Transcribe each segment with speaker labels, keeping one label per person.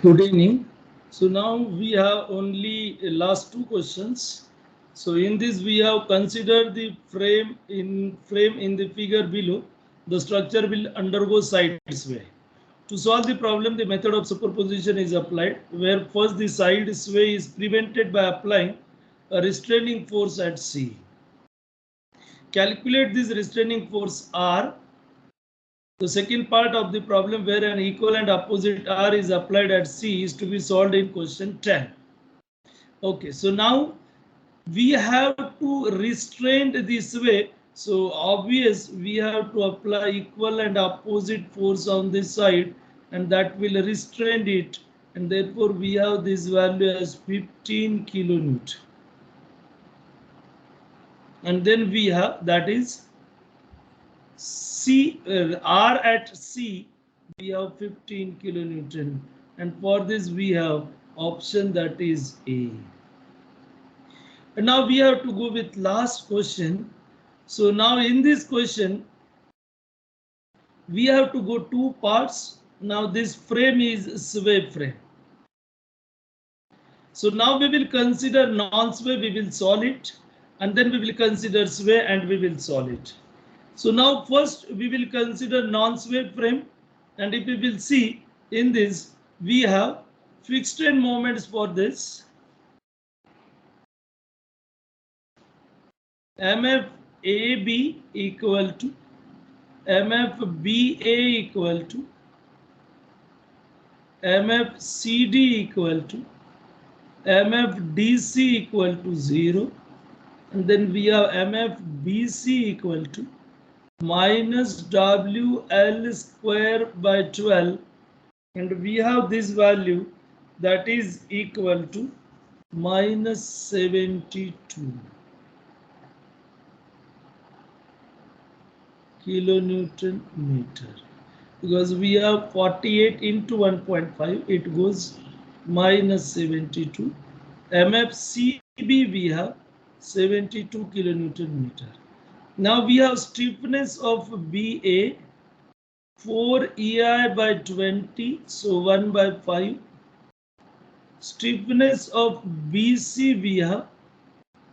Speaker 1: Good evening. So now we have only last two questions. So in this we have considered the frame in the figure below. The structure will undergo side sway. To solve the problem, the method of superposition is applied, where first the side sway is prevented by applying a restraining force at C. Calculate this restraining force R. The second part of the problem where an equal and opposite R is applied at C is to be solved in question 10. Okay, so now we have to restrain this way. So obvious we have to apply equal and opposite force on this side and that will restrain it, and therefore we have this value as 15 kilonewton. And then we have that is R at C, we have 15 kilonewton, and for this we have option that is A. And now we have to go with last question. So now in this question, we have to go two parts. Now this frame is sway frame. So now we will consider non-sway, we will solve it, and then we will consider sway and we will solve it. So now first we will consider non-sway frame, and if we will see in this, we have fixed end moments for this. MFAB equal to MFBA equal to MFCD equal to MFDC equal to 0, and then we have MFBC equal to minus WL square by 12, and we have this value that is equal to minus 72 kilonewton meter, because we have 48 into 1.5, it goes minus 72. MFCB we have 72 kilonewton meter. Now we have stiffness of BA 4 EI by 20, so 1 by 5. Stiffness of BC we have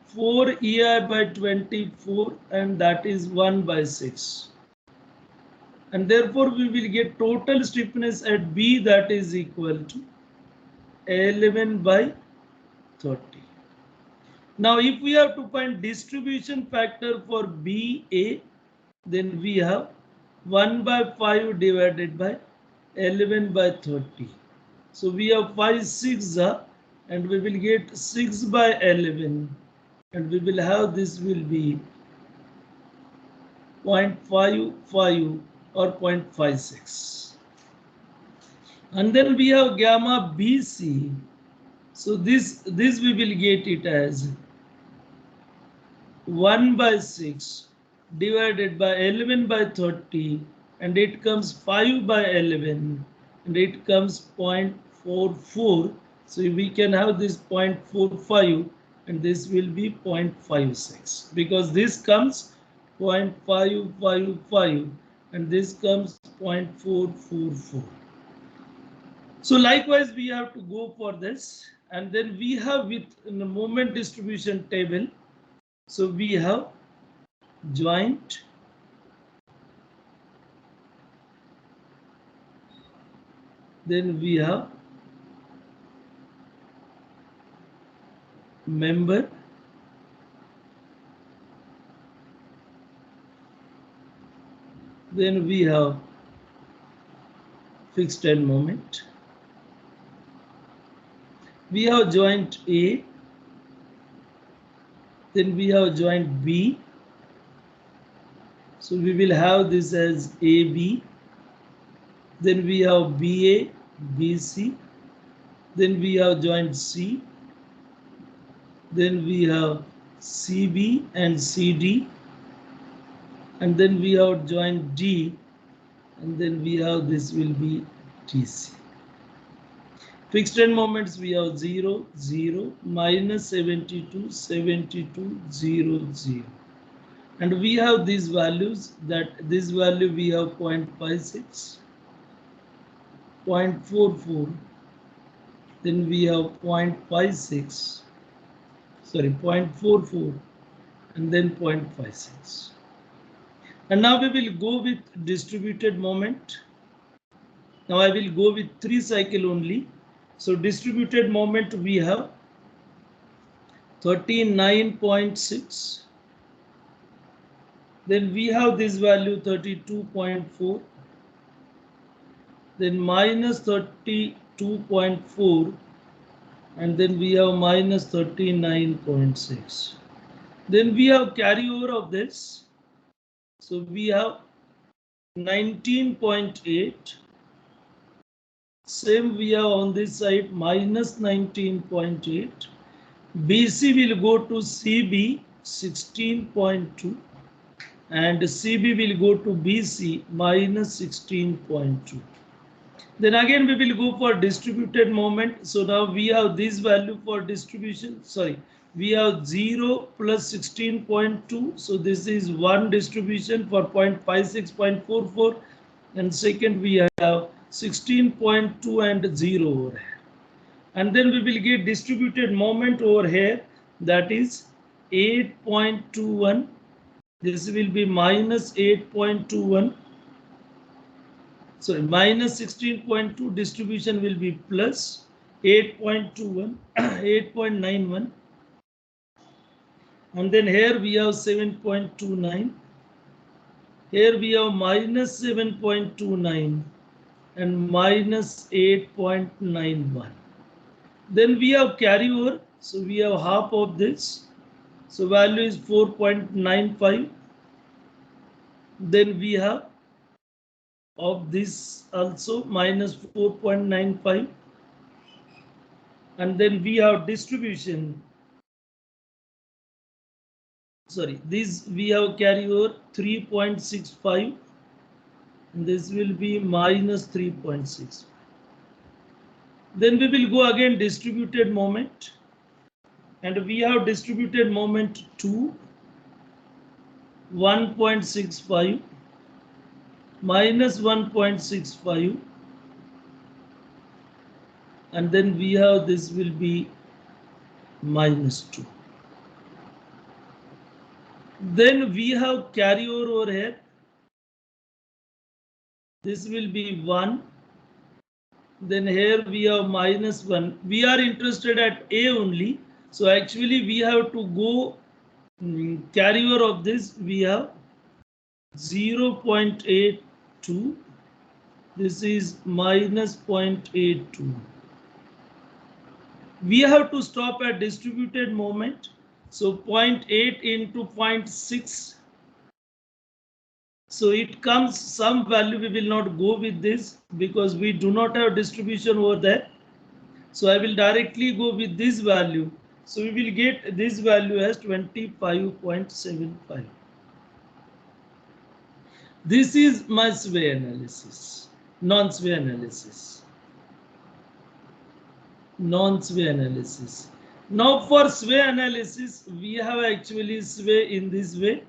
Speaker 1: 4 EI by 24, and that is 1 by 6. And therefore we will get total stiffness at B that is equal to 11 by 30. Now if we have to find distribution factor for BA, then we have 1 by 5 divided by 11 by 30. So we have 5 6 and we will get 6 by 11, and we will have this will be 0.55 or 0.56. And then we have gamma BC. So this we will get it as 1 by 6 divided by 11 by 30, and it comes 5 by 11, and it comes 0.44. So we can have this 0.45, and this will be 0.56, because this comes 0.555 and this comes 0.444. So likewise we have to go for this, and then we have with in the moment distribution table. So we have joint, then we have member, then we have fixed end moment, we have joint A, then we have joint B. So we will have this as AB, then we have BA, BC, then we have joint C, then we have CB and CD, and then we have joint D, and then we have this will be TC. Fixed end moments we have 0, 0, minus 72, 72, 0, 0. And we have these values, that this value we have 0.56, 0.44, then we have 0.56, sorry, 0.44, and then 0.56. And now we will go with distributed moment. Now I will go with 3 cycle only. So distributed moment we have 39.6. Then we have this value 32.4. Then minus 32.4. And then we have minus 39.6. Then we have carryover of this. So we have 19.8. Same we have on this side minus 19.8. BC will go to CB 16.2 and CB will go to BC minus 16.2. Then again we will go for distributed moment. So now we have this value for distribution. Sorry, we have 0 plus 16.2. So this is one distribution for 0.56, 0.44. And second we have 16.2 and 0 over here. And then we will get distributed moment over here, that is 8.21. This will be minus 8.21. So minus 16.2 distribution will be plus 8.21, 8.91. And then here we have 7.29. Here we have minus 7.29 and minus 8.91. Then we have carryover. So we have half of this. So value is 4.95. Then we have of this also minus 4.95. And then we have distribution. Sorry, this we have carryover 3.65. And this will be minus 3.6. Then we will go again distributed moment. And we have distributed moment 2, 1.65 minus 1.65, and then we have this will be minus 2. Then we have carryover over here. This will be 1. Then here we have minus 1. We are interested at A only. So actually we have to go carryover of this. We have 0.82. This is minus 0.82. We have to stop at distributed moment. So 0.8 into 0.6. So it comes some value. We will not go with this because we do not have distribution over there. So I will directly go with this value. So we will get this value as 25.75. This is my sway analysis, non-sway analysis. Non-sway analysis. Now for sway analysis, we have actually sway in this way.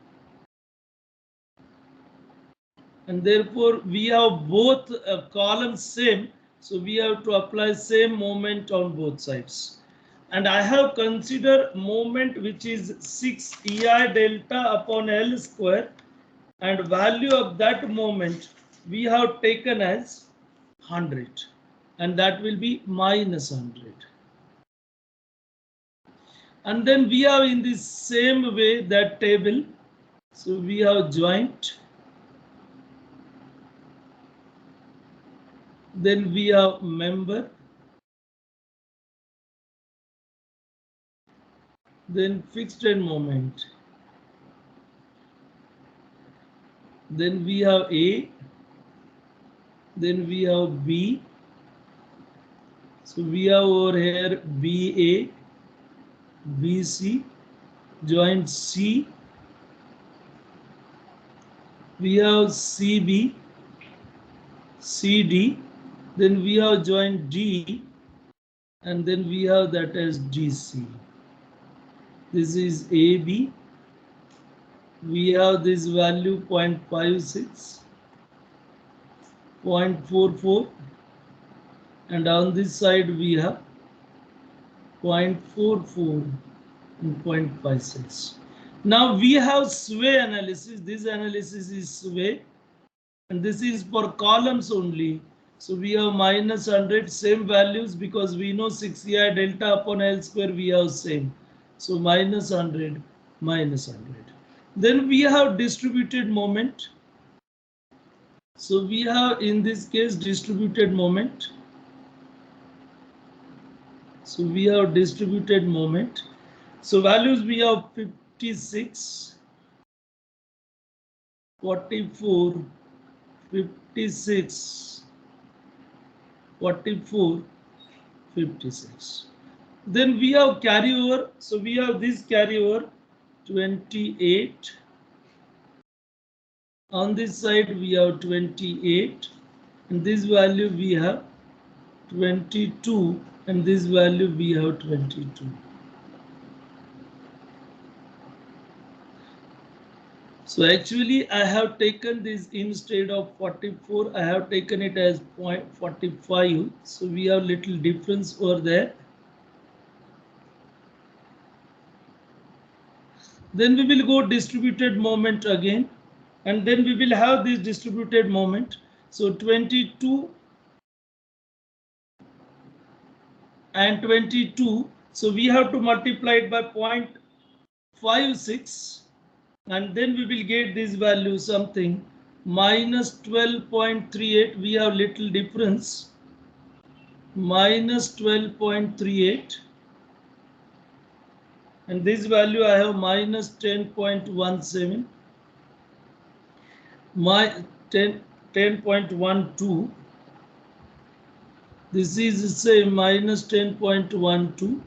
Speaker 1: And therefore we have both columns same. So we have to apply same moment on both sides. And I have considered moment which is 6 EI delta upon L square. And value of that moment we have taken as 100. And that will be minus 100. And then we have in the same way that table. So we have joint. Then we have member. Then fixed end moment. Then we have A. Then we have B. So we have over here BA, BC, joint C. We have CB, CD. Then we have joint D. And then we have that as DC. This is AB. We have this value 0.56, 0.44. And on this side we have 0.44 and 0.56. Now we have sway analysis. This analysis is sway, and this is for columns only. So we have minus 100, same values, because we know 6EI delta upon L square we have same. So minus 100, minus 100. Then we have distributed moment. So we have in this case distributed moment. So we have distributed moment. So values we have 56, 44, 56, 44, 56. Then we have carryover. So we have this carryover 28. On this side we have 28, and this value we have 22, and this value we have 22. So actually I have taken this instead of 44, I have taken it as 0.45. So we have little difference over there. Then we will go distributed moment again, and then we will have this distributed moment. So 22 and 22. So we have to multiply it by 0.56, and then we will get this value something minus 12.38. We have little difference, minus 12.38, and this value I have minus 10.17, my 10.12. This is the same, minus 10.12,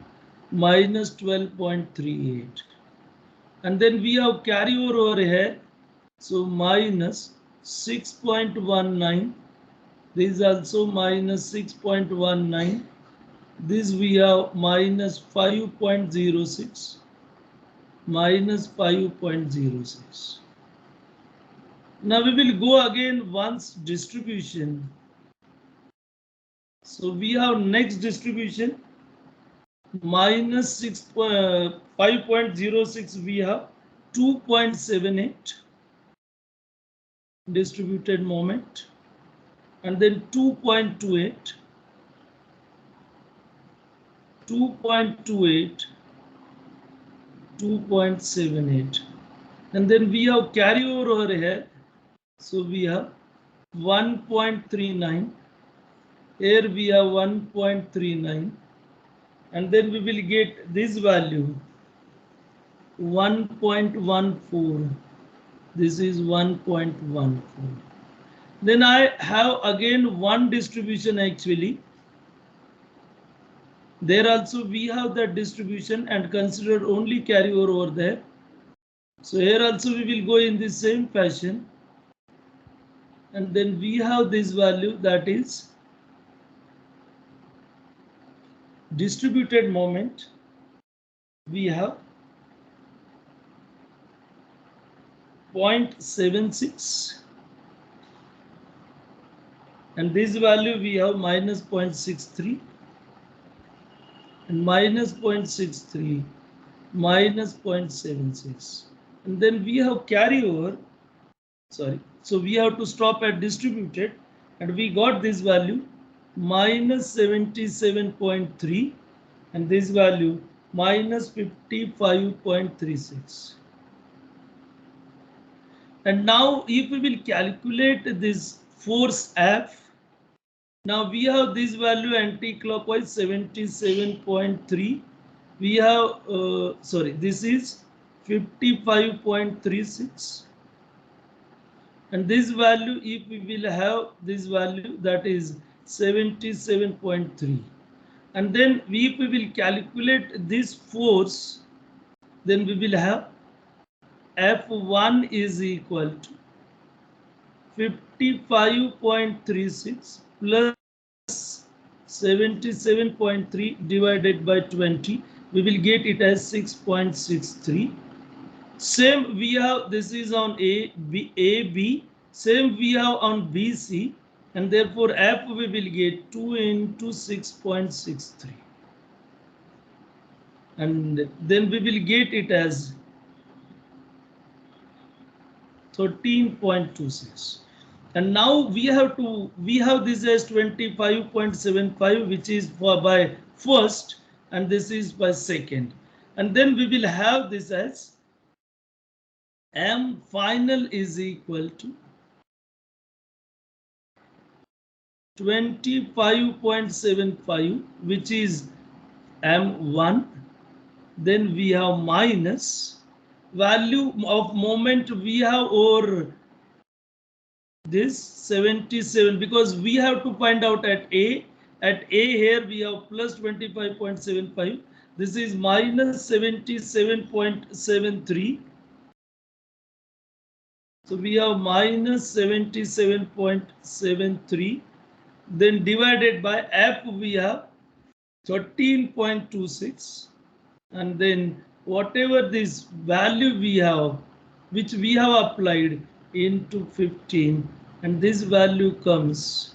Speaker 1: minus 12.38. And then we have carryover over here. So minus 6.19. This is also minus 6.19. This we have minus 5.06. Minus 5.06. Now we will go again once distribution. So we have next distribution minus 5.06. We have 2.78 distributed moment, and then 2.28, 2.28, 2.78, and then we have carryover over here. So we have 1.39. Here we have 1.39, and then we will get this value 1.14. This is 1.14. Then I have again one distribution actually. There also we have that distribution and consider only carryover over there. So here also we will go in the same fashion. And then we have this value, that is distributed moment. We have 0.76. And this value we have minus 0.63. And minus 0.63, minus 0.76. And then we have carryover. Sorry. So we have to stop at distributed, and we got this value minus 77.3, and this value minus 55.36. And now if we will calculate this force F, now we have this value anti-clockwise 77.3. We have, this is 55.36. And this value, if we will have this value, that is 77.3. And then if we will calculate this force, then we will have F1 is equal to 55.36 plus 77.3 divided by 20. We will get it as 6.63. Same we have, this is on A, B, same we have on BC, and therefore F we will get 2 into 6.63. and then we will get it as 13.26. And now we have this as 25.75, which is for by first, and this is by second. And then we will have this as M final is equal to 25.75, which is M1. Then we have minus value of moment we have over this 77, because we have to find out at A. At A here we have plus 25.75. This is minus 77.73. So we have minus 77.73. Then divided by F we have 13.26. And then whatever this value we have, which we have applied into 15, and this value comes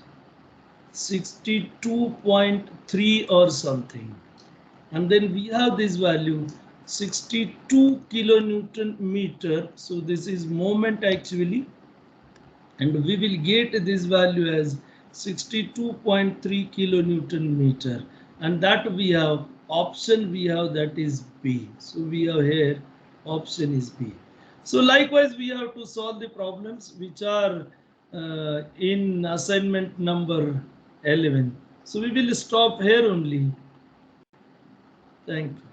Speaker 1: 62.3 or something. And then we have this value 62 kilonewton meter. So this is moment actually, and we will get this value as 62.3 kilonewton meter, and that we have option we have, that is B. So we have here option is B. So likewise we have to solve the problems which are in assignment number 11. So we will stop here only. Thank you.